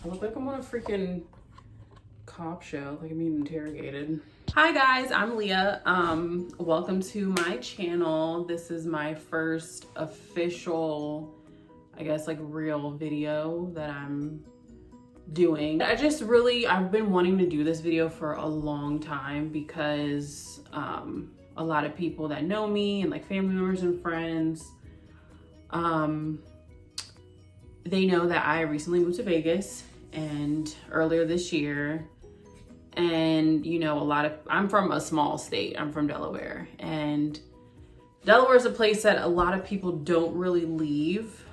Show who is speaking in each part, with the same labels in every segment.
Speaker 1: I look like I'm on a freaking cop show, like I'm being interrogated. Hi guys, I'm Leah. Welcome to my channel. This is my first official, I guess, like real video that I'm doing. I've been wanting to do this video for a long time because a lot of people that know me and like family members and friends, they know that I recently moved to Vegas and earlier this year. And you know, I'm from a small state. I'm from Delaware, and Delaware is a place that a lot of people don't really leave.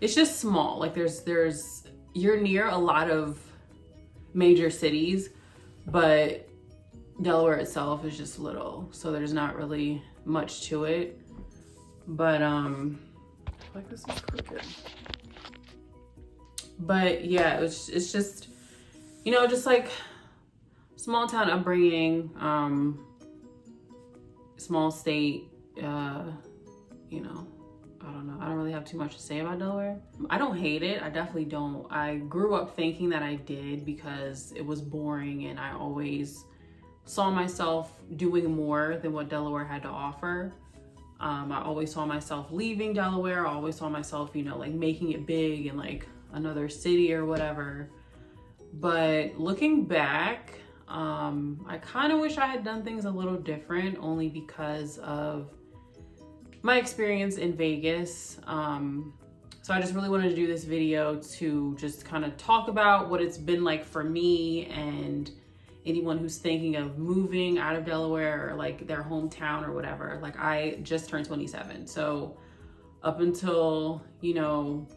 Speaker 1: It's just small. Like you're near a lot of major cities, but Delaware itself is just little, so there's not really much to it. But like this is crooked. But yeah, it's just, you know, just like small town upbringing, small state, you know, I don't know. I don't really have too much to say about Delaware. I don't hate it. I definitely don't. I grew up thinking that I did because it was boring and I always saw myself doing more than what Delaware had to offer. I always saw myself leaving Delaware. I always saw myself, you know, like making it big in like another city or whatever. But looking back, I kind of wish I had done things a little different, only because of my experience in Vegas. So I just really wanted to do this video to just kind of talk about what it's been like for me and anyone who's thinking of moving out of Delaware or like their hometown or whatever. Like I just turned 27. So up until, you know,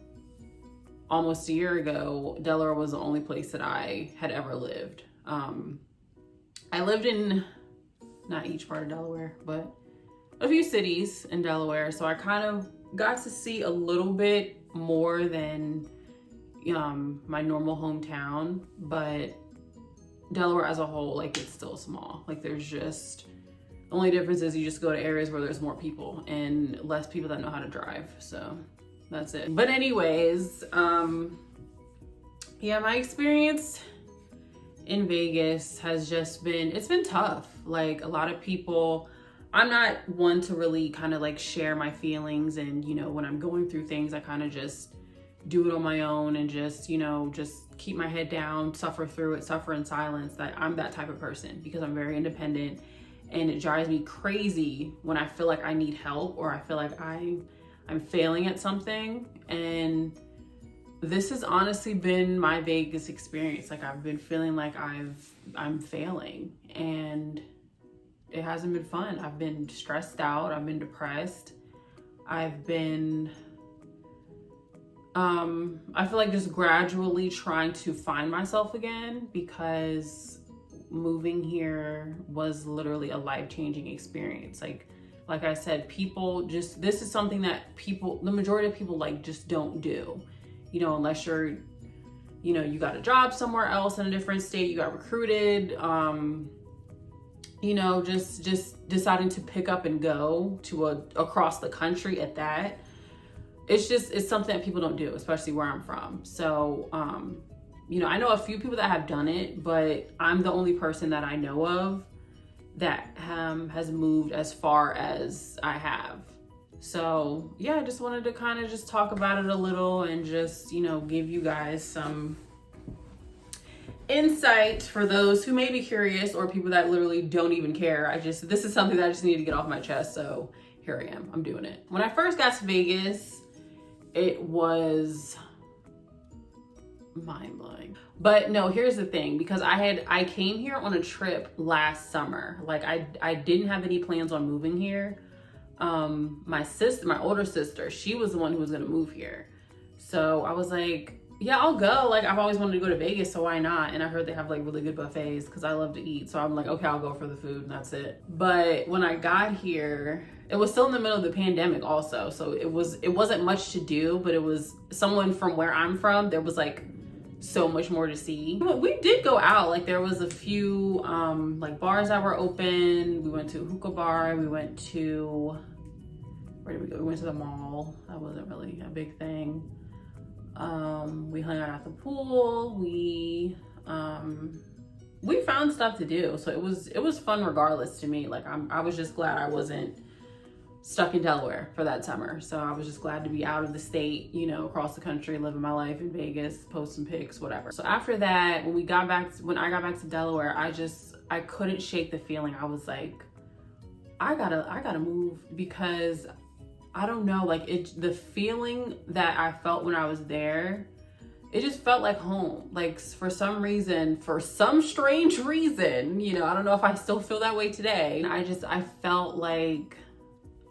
Speaker 1: almost a year ago, Delaware was the only place that I had ever lived. I lived in not each part of Delaware, but a few cities in Delaware. So I kind of got to see a little bit more than my normal hometown, but Delaware as a whole, like it's still small. Like there's just, the only difference is you just go to areas where there's more people and less people that know how to drive. So that's it. But anyways, yeah, my experience in Vegas has just been, it's been tough. Like a lot of people, I'm not one to really kind of like share my feelings, and you know, when I'm going through things, I kind of just do it on my own and just, you know, just keep my head down, suffer through it, suffer in silence. That I'm that type of person because I'm very independent, and it drives me crazy when I feel like I need help or I feel like I'm failing at something. And this has honestly been my Vegas experience. Like I've been feeling like I'm failing, and it hasn't been fun. I've been stressed out. I've been depressed. I've been, I feel like just gradually trying to find myself again, because moving here was literally a life-changing experience. Like I said, this is something that the majority of people like just don't do, you know, unless you're, you know, you got a job somewhere else in a different state, you got recruited, you know, just deciding to pick up and go to across the country at that. It's something that people don't do, especially where I'm from. So, you know, I know a few people that have done it, but I'm the only person that I know of that has moved as far as I have. So yeah, I just wanted to kind of just talk about it a little and just, you know, give you guys some insight for those who may be curious or people that literally don't even care. This is something that I just need to get off my chest. So here I am, I'm doing it. When I first got to Vegas, it was mind-blowing. But no, here's the thing, because I came here on a trip last summer. Like I didn't have any plans on moving here. My older sister, she was the one who was gonna move here. So I was like, yeah, I'll go. Like I've always wanted to go to Vegas, so why not? And I heard they have like really good buffets because I love to eat. So I'm like, okay, I'll go for the food and that's it. But when I got here, it was still in the middle of the pandemic also. So it wasn't much to do, but it was someone from where I'm from, there was like so much more to see. But we did go out. Like there was a few like bars that were open. We went to a hookah bar. We went to, where did we go? We went to the mall. That wasn't really a big thing. We hung out at the pool. We found stuff to do. So it was fun regardless to me. Like I was just glad I wasn't stuck in Delaware for that summer. So I was just glad to be out of the state, you know, across the country, living my life in Vegas, posting pics, whatever. So after that, when I got back to Delaware, I couldn't shake the feeling. I was like, I gotta move, because I don't know, like the feeling that I felt when I was there, it just felt like home. Like for some strange reason, you know, I don't know if I still feel that way today. I felt like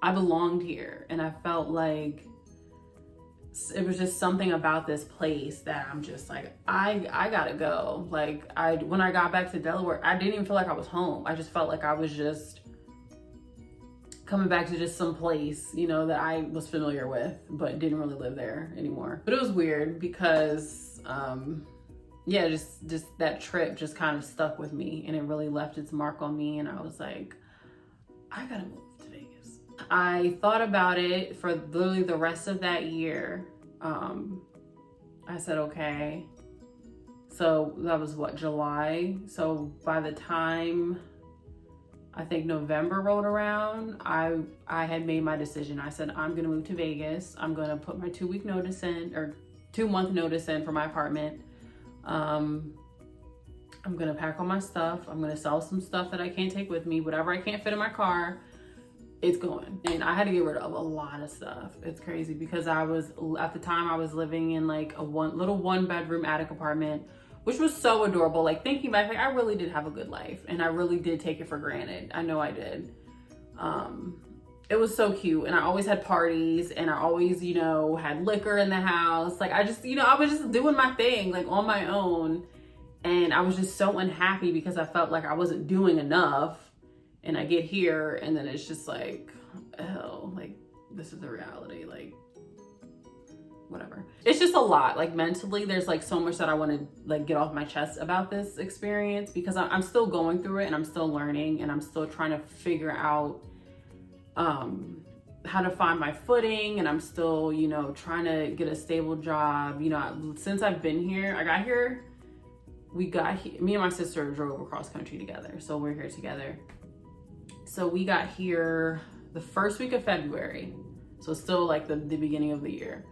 Speaker 1: I belonged here, and I felt like it was just something about this place that I'm just like, I gotta go. Like when I got back to Delaware, I didn't even feel like I was home. I just felt like I was just coming back to just some place, you know, that I was familiar with, but didn't really live there anymore. But it was weird because, yeah, just that trip just kind of stuck with me, and it really left its mark on me. And I was like, I gotta move to Vegas. I thought about it for literally the rest of that year. I said, okay. So that was what, July? So by the time I think November rolled around, I had made my decision. I said, I'm gonna move to Vegas. I'm gonna put my 2-week notice in, or 2-month notice in for my apartment. I'm gonna pack all my stuff. I'm gonna sell some stuff that I can't take with me. Whatever I can't fit in my car, it's going. And I had to get rid of a lot of stuff. It's crazy, because at the time I was living in like a little 1-bedroom attic apartment, which was so adorable. Like thinking back, like I really did have a good life, and I really did take it for granted. I know I did. It was so cute, and I always had parties, and I always, you know, had liquor in the house. Like I just, you know, I was just doing my thing, like on my own. And I was just so unhappy because I felt like I wasn't doing enough. And I get here, and then it's just like, oh, like this is the reality, like whatever. It's just a lot, like mentally, there's like so much that I want to like get off my chest about this experience, because I'm still going through it, and I'm still learning, and I'm still trying to figure out how to find my footing, and I'm still, you know, trying to get a stable job. You know, since I've been here, I got here, me and my sister drove across country together, so we're here together. So we got here the first week of February, so it's still like the beginning of the year,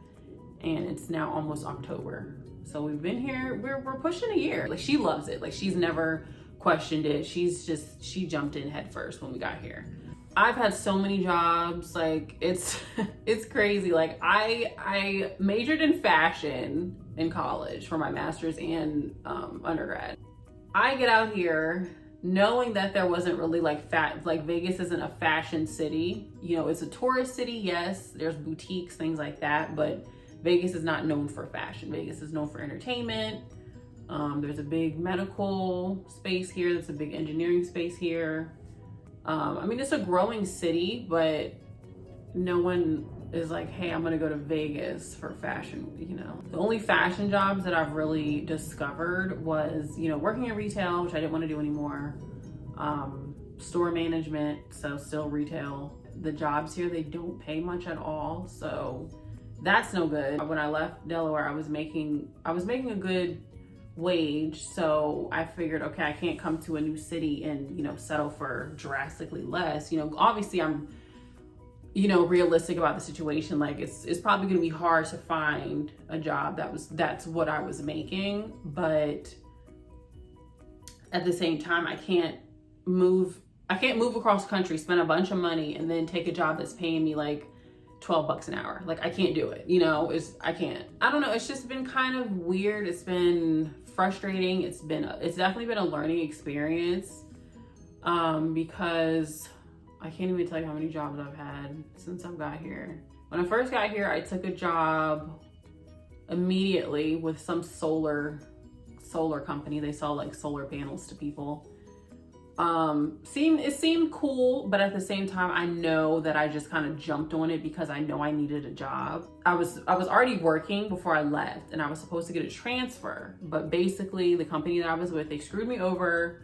Speaker 1: and it's now almost October. So we've been here, we're pushing a year. Like she loves it. Like she's never questioned it. She jumped in head first when we got here. I've had so many jobs, like it's crazy. Like I majored in fashion in college for my master's and undergrad. I get out here knowing that there wasn't really like Vegas isn't a fashion city. You know, it's a tourist city, yes, there's boutiques, things like that, but Vegas is not known for fashion. Vegas is known for entertainment. There's a big medical space here. There's a big engineering space here. I mean, it's a growing city, but no one is like, hey, I'm gonna go to Vegas for fashion, you know. The only fashion jobs that I've really discovered was, you know, working in retail, which I didn't want to do anymore. Store management, so still retail. The jobs here, they don't pay much at all, so that's no good. When I left Delaware, I was making a good wage, so I figured, okay, I can't come to a new city and, you know, settle for drastically less. You know, obviously I'm, you know, realistic about the situation. Like it's probably gonna be hard to find a job that's what I was making, but at the same time, I can't move across country, spend a bunch of money, and then take a job that's paying me like $12 an hour. Like I can't do it, you know. I can't. I don't know, it's just been kind of weird. It's been frustrating. It's definitely been a learning experience, because I can't even tell you how many jobs I've had since I've got here. When I first got here, I took a job immediately with some solar company. They sell like solar panels to people. It seemed cool, but at the same time, I know that I just kind of jumped on it because I know I needed a job. I was already working before I left, and I was supposed to get a transfer, but basically the company that I was with, they screwed me over.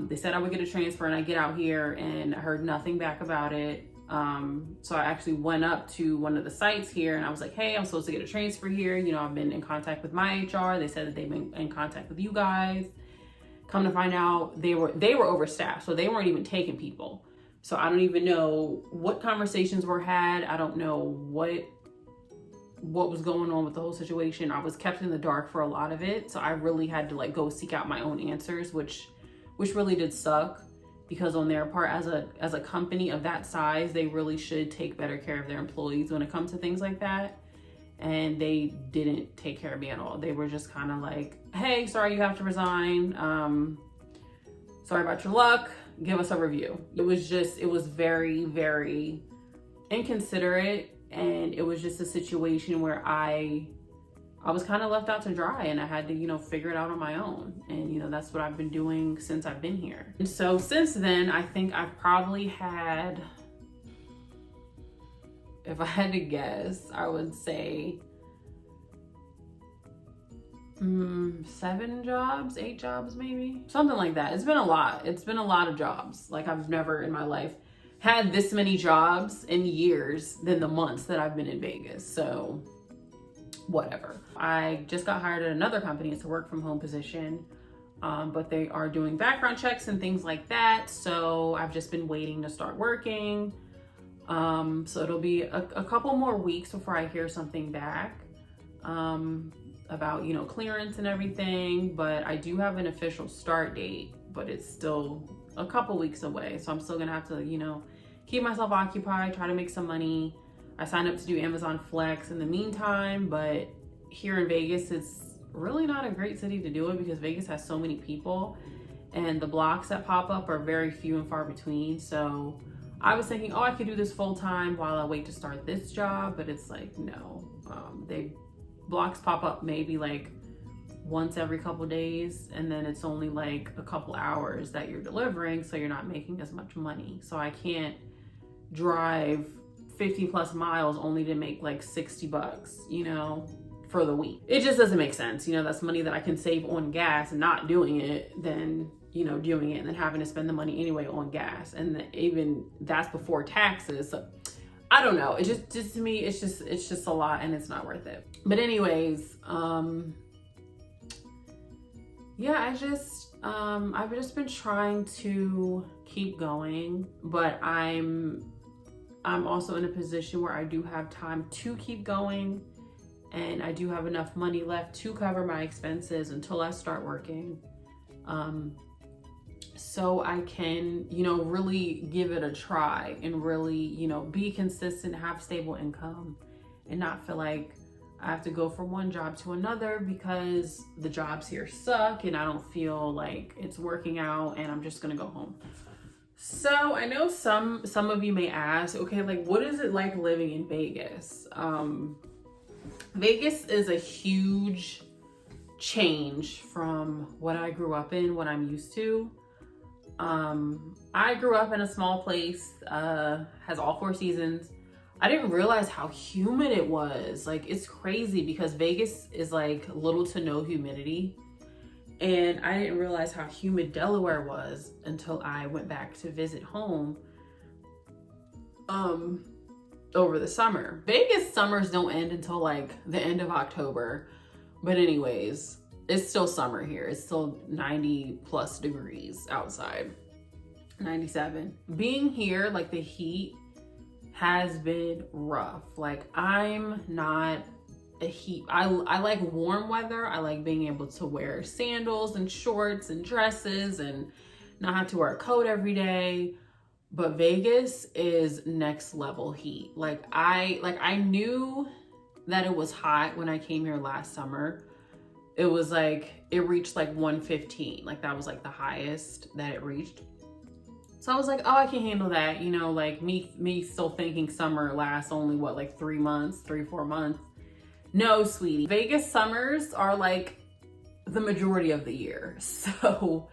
Speaker 1: They said I would get a transfer, and I get out here and I heard nothing back about it. So I actually went up to one of the sites here and I was like, hey, I'm supposed to get a transfer here. You know, I've been in contact with my HR. They said that they've been in contact with you guys. Come to find out, they were overstaffed, so they weren't even taking people. So I don't even know what conversations were had. I don't know what was going on with the whole situation. I was kept in the dark for a lot of it. So I really had to like go seek out my own answers, which really did suck, because on their part, as a company of that size, they really should take better care of their employees when it comes to things like that. And they didn't take care of me at all. They were just kind of like, hey, sorry, you have to resign. Sorry about your luck. Give us a review. It was very, very inconsiderate. And it was just a situation where I was kind of left out to dry, and I had to, you know, figure it out on my own. And, you know, that's what I've been doing since I've been here. And so since then, I think I've probably had, if I had to guess, I would say 7 jobs, 8 jobs, maybe something like that. It's been a lot. It's been a lot of jobs. Like, I've never in my life had this many jobs in years than the months that I've been in Vegas. So whatever. I just got hired at another company. It's a work from home position, but they are doing background checks and things like that. So I've just been waiting to start working. So it'll be a couple more weeks before I hear something back about, you know, clearance and everything. But I do have an official start date, but it's still a couple weeks away. So I'm still gonna have to, you know, keep myself occupied, try to make some money. I signed up to do Amazon Flex in the meantime, but here in Vegas, it's really not a great city to do it because Vegas has so many people and the blocks that pop up are very few and far between. So I was thinking, oh, I could do this full time while I wait to start this job, but it's like, no, blocks pop up maybe like once every couple days, and then it's only like a couple hours that you're delivering, so you're not making as much money. So I can't drive 50 plus miles only to make like $60, you know, for the week. It just doesn't make sense. You know, that's money that I can save on gas and not doing it than, you know, doing it and then having to spend the money anyway on gas. And even that's before taxes. So I don't know. It just to me, it's just a lot and it's not worth it. But anyways, yeah, I've just been trying to keep going, but I'm also in a position where I do have time to keep going, and I do have enough money left to cover my expenses until I start working. So I can, you know, really give it a try and really, you know, be consistent, have stable income, and not feel like I have to go from one job to another because the jobs here suck and I don't feel like it's working out and I'm just gonna go home. So I know some of you may ask, okay, like what is it like living in Vegas? Vegas is a huge change from what I grew up in, what I'm used to. I grew up in a small place, has all 4 seasons. I didn't realize how humid it was. Like, it's crazy because Vegas is like little to no humidity. And I didn't realize how humid Delaware was until I went back to visit home over the summer. Vegas summers don't end until like the end of October. But anyways, it's still summer here. It's still 90 plus degrees outside, 97. Being here, like the heat has been rough. Like, I'm not a heat. I like warm weather. I like being able to wear sandals and shorts and dresses and not have to wear a coat every day. But Vegas is next level heat. Like I knew that it was hot when I came here last summer. It was like, it reached like 115. Like that was like the highest that it reached. So I was like, oh, I can handle that. You know, like me still thinking summer lasts only what, like 3 months, 3-4 months. No, sweetie. Vegas summers are like the majority of the year. So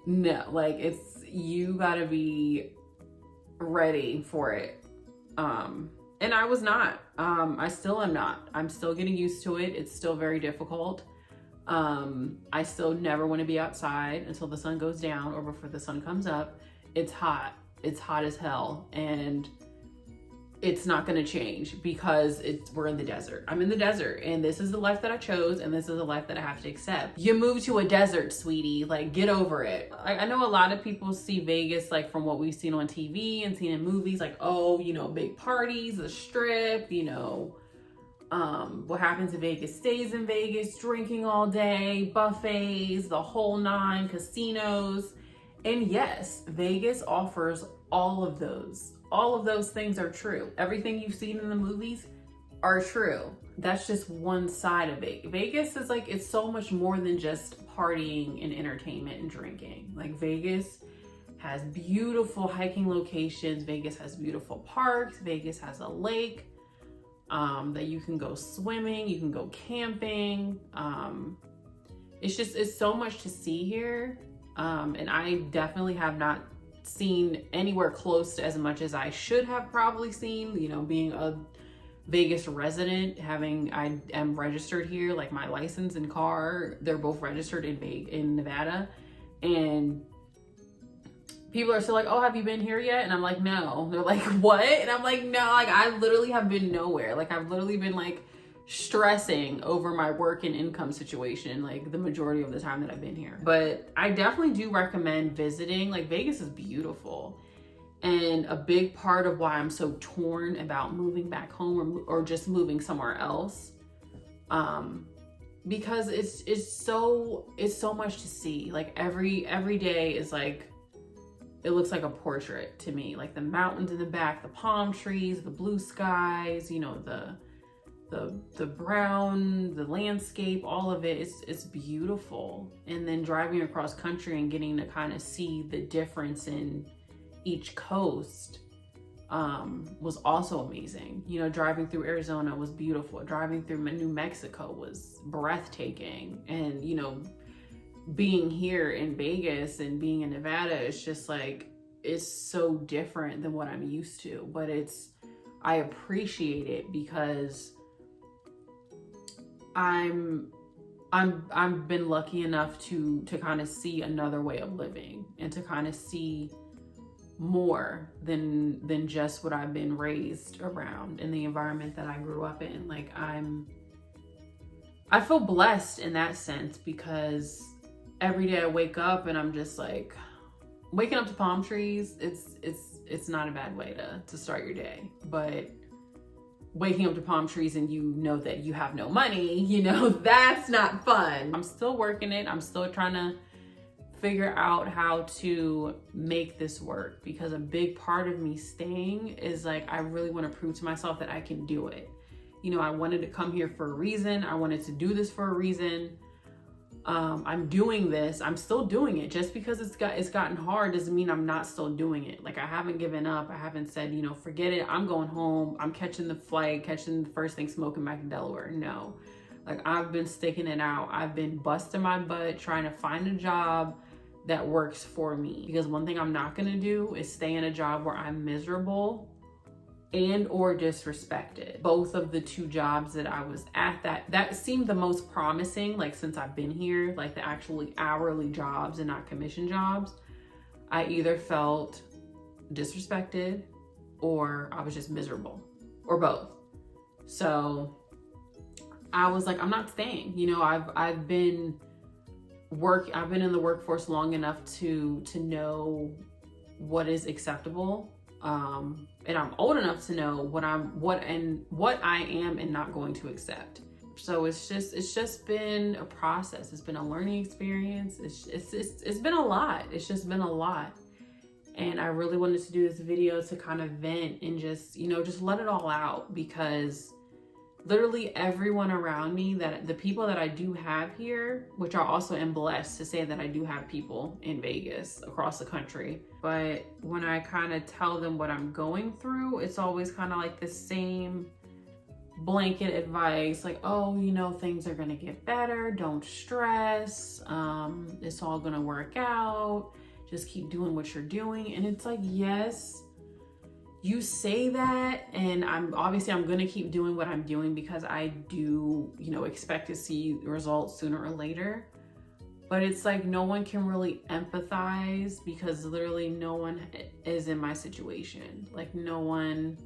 Speaker 1: no, like you gotta be ready for it. And I was not. I still am not. I'm still getting used to it. It's still very difficult. I still never want to be outside until the sun goes down or before the sun comes up. It's hot. It's hot as hell. And it's not going to change because we're in the desert. I'm in the desert, and this is the life that I chose, and this is the life that I have to accept. You moved to a desert, sweetie. Like, get over it. I know a lot of people see Vegas, like, from what we've seen on TV and seen in movies, like, oh, you know, big parties, the strip, you know, what happens in Vegas stays in Vegas, drinking all day, buffets, the whole nine, casinos. And yes, Vegas offers all of those. All of those things are true. Everything you've seen in the movies are true. That's just one side of it. Vegas is like, it's so much more than just partying and entertainment and drinking. Like, Vegas has beautiful hiking locations. Vegas has beautiful parks. Vegas has a lake that you can go swimming, you can go camping. It's so much to see here. And I definitely have not seen anywhere close to as much as I should have probably seen, you know, being a Vegas resident, I am registered here, like my license and car, they're both registered in Nevada. And people are still like, oh, have you been here yet? And I'm like, no. They're like, what? And I'm like, no, like, I literally have been nowhere. Like, I've literally been like stressing over my work and income situation, like the majority of the time that I've been here. But I definitely do recommend visiting. Like, Vegas is beautiful. And a big part of why I'm so torn about moving back home or just moving somewhere else, because it's so much to see. Like, every day is like, it looks like a portrait to me. Like, the mountains in the back, the palm trees, the blue skies, you know, the brown, the landscape, all of it, it's beautiful. And then driving across country and getting to kind of see the difference in each coast was also amazing. You know, driving through Arizona was beautiful. Driving through New Mexico was breathtaking. And, you know, being here in Vegas and being in Nevada, it's just like, it's so different than what I'm used to. But I appreciate it because I've been lucky enough to kind of see another way of living and to kind of see more than just what I've been raised around in the environment that I grew up in. Like, I feel blessed in that sense because every day I wake up and I'm just like, waking up to palm trees, it's not a bad way to start your day. But waking up to palm trees and you know that you have no money, you know, that's not fun. I'm still working it. I'm still trying to figure out how to make this work, because a big part of me staying is like, I really want to prove to myself that I can do it. You know, I wanted to come here for a reason. I wanted to do this for a reason. I'm doing this. I'm still doing it. Just because it's gotten hard doesn't mean I'm not still doing it. Like, I haven't given up. I haven't said, you know, forget it. I'm going home. I'm catching the flight, catching the first thing smoking back in Delaware. No, like, I've been sticking it out. I've been busting my butt trying to find a job that works for me. Because one thing I'm not going to do is stay in a job where I'm miserable and or disrespected. Both of the two jobs that I was at that seemed the most promising, like, since I've been here, like the actually hourly jobs and not commission jobs, I either felt disrespected or I was just miserable, or both. So I was like, I'm not staying. You know, I've been in the workforce long enough to know what is acceptable. And I'm old enough to know what I am and not going to accept. So it's just been a process. It's been a learning experience. It's been a lot. It's just been a lot. And I really wanted to do this video to kind of vent and just, you know, just let it all out, because literally everyone around me, that the people that I do have here, which I also am blessed to say that I do have people in Vegas across the country, but when I kind of tell them what I'm going through, it's always kind of like the same blanket advice, like, oh, you know, things are gonna get better, don't stress, it's all gonna work out, just keep doing what you're doing. And it's like, yes, you say that, and I'm gonna keep doing what I'm doing because I do, you know, expect to see results sooner or later. But it's like, no one can really empathize, because literally no one is in my situation. Like, no one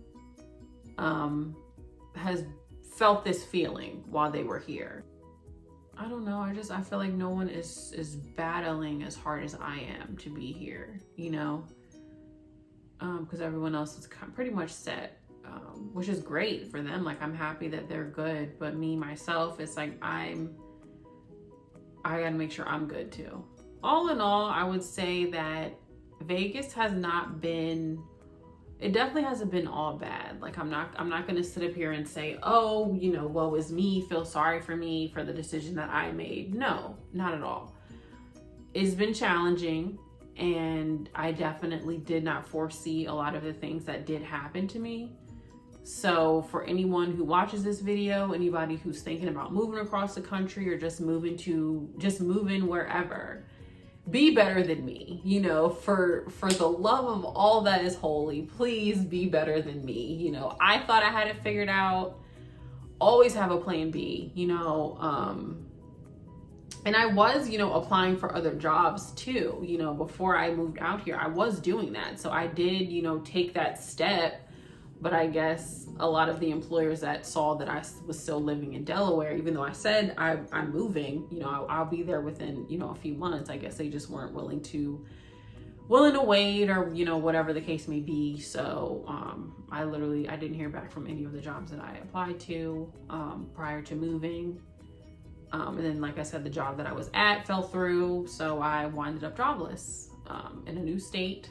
Speaker 1: has felt this feeling while they were here. I don't know. I feel like no one is battling as hard as I am to be here, you know, because everyone else is pretty much set, which is great for them. Like, I'm happy that they're good, but me, myself, it's like, I gotta make sure I'm good too. All in all, I would say that Vegas has not been, it definitely hasn't been all bad. Like, I'm not gonna sit up here and say, oh, you know, woe is me, feel sorry for me for the decision that I made. No, not at all. It's been challenging, and I definitely did not foresee a lot of the things that did happen to me. So for anyone who watches this video, anybody who's thinking about moving across the country or just moving wherever, be better than me, you know, for the love of all that is holy, please be better than me. You know, I thought I had it figured out. Always have a plan B, you know, and I was, you know, applying for other jobs too, you know, before I moved out here. I was doing that. So I did, you know, take that step. But I guess a lot of the employers that saw that I was still living in Delaware, even though I said I'm moving, you know, I'll be there within, you know, a few months. I guess they just weren't willing to wait, or, you know, whatever the case may be. So I didn't hear back from any of the jobs that I applied to prior to moving. And then, like I said, the job that I was at fell through. So I winded up jobless in a new state.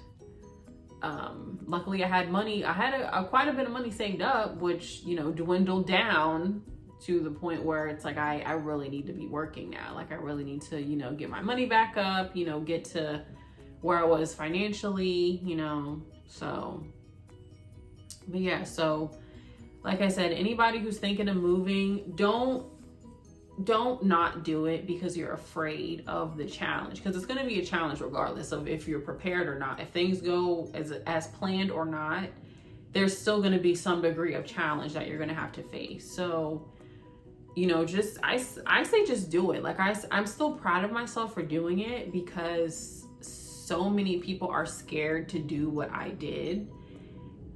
Speaker 1: Luckily I had money. I had quite a bit of money saved up, which, you know, dwindled down to the point where it's like, I really need to be working now. Like, I really need to, you know, get my money back up, you know, get to where I was financially, you know, so, but yeah, so like I said, anybody who's thinking of moving, don't not do it because you're afraid of the challenge, because it's going to be a challenge regardless of if you're prepared or not. If things go as planned or not, there's still going to be some degree of challenge that you're going to have to face. So, you know, just I say just do it. Like, I'm still proud of myself for doing it, because so many people are scared to do what I did,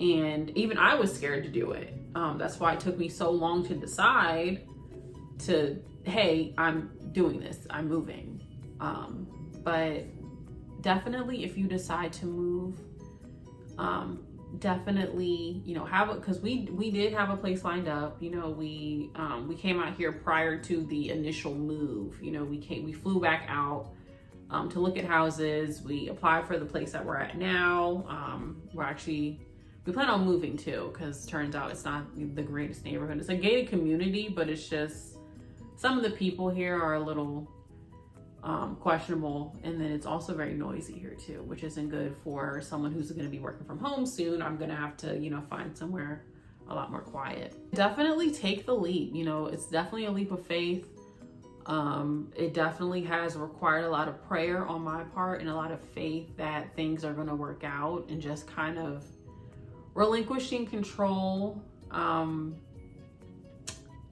Speaker 1: and even I was scared to do it. That's why it took me so long to decide to, hey, I'm doing this, I'm moving. But definitely, if you decide to move, definitely, you know, because we did have a place lined up. You know, we came out here prior to the initial move. You know, we flew back out to look at houses. We applied for the place that we're at now. We plan on moving too, because turns out it's not the greatest neighborhood. It's a gated community, but it's just, some of the people here are a little questionable, and then it's also very noisy here too, which isn't good for someone who's going to be working from home soon. I'm going to have to, you know, find somewhere a lot more quiet. Definitely take the leap. You know, it's definitely a leap of faith. It definitely has required a lot of prayer on my part and a lot of faith that things are going to work out, and just kind of relinquishing control.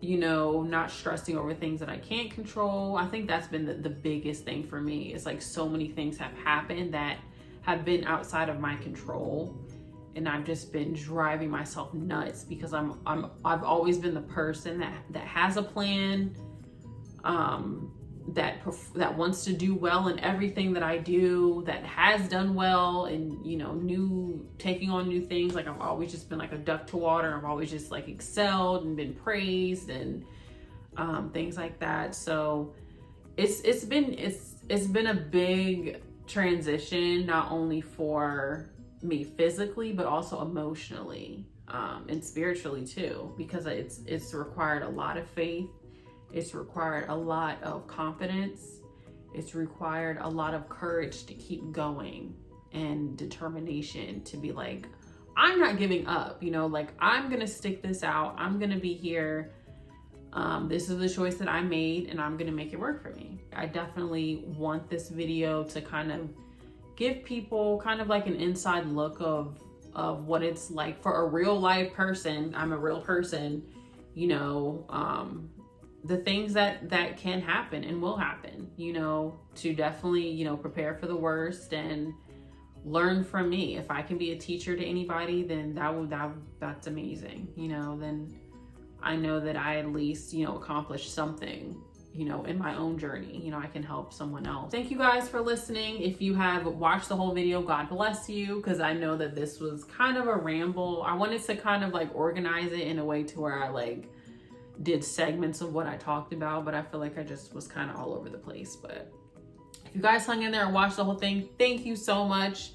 Speaker 1: You know, not stressing over things that I can't control. I think that's been the biggest thing for me. It's like, so many things have happened that have been outside of my control, and I've just been driving myself nuts, because I've always been the person that has a plan, that wants to do well in everything that I do, that has done well, and, you know, taking on new things. Like, I've always just been like a duck to water. I've always just like excelled and been praised and things like that. So it's been a big transition, not only for me physically, but also emotionally and spiritually too, because it's required a lot of faith. It's required a lot of confidence. It's required a lot of courage to keep going, and determination to be like, I'm not giving up, you know, like, I'm going to stick this out. I'm going to be here. This is the choice that I made, and I'm going to make it work for me. I definitely want this video to kind of give people kind of like an inside look of what it's like for a real life person. I'm a real person, you know, the things that can happen and will happen, you know, to definitely, you know, prepare for the worst and learn from me. If I can be a teacher to anybody, then that's amazing. You know, then I know that I at least, you know, accomplished something, you know, in my own journey. You know, I can help someone else. Thank you guys for listening. If you have watched the whole video, God bless you, because I know that this was kind of a ramble. I wanted to kind of like organize it in a way to where I like did segments of what I talked about, but I feel like I just was kind of all over the place. But if you guys hung in there and watched the whole thing, thank you so much.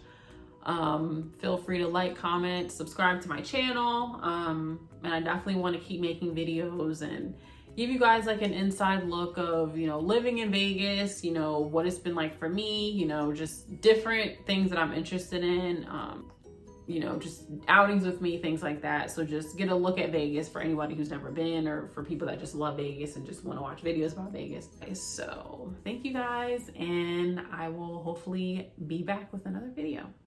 Speaker 1: Feel free to like, comment, subscribe to my channel. And I definitely want to keep making videos and give you guys like an inside look of, you know, living in Vegas, you know, what it's been like for me, you know, just different things that I'm interested in, you know, just outings with me, things like that. So just get a look at Vegas for anybody who's never been, or for people that just love Vegas and just want to watch videos about Vegas. So thank you guys, and I will hopefully be back with another video.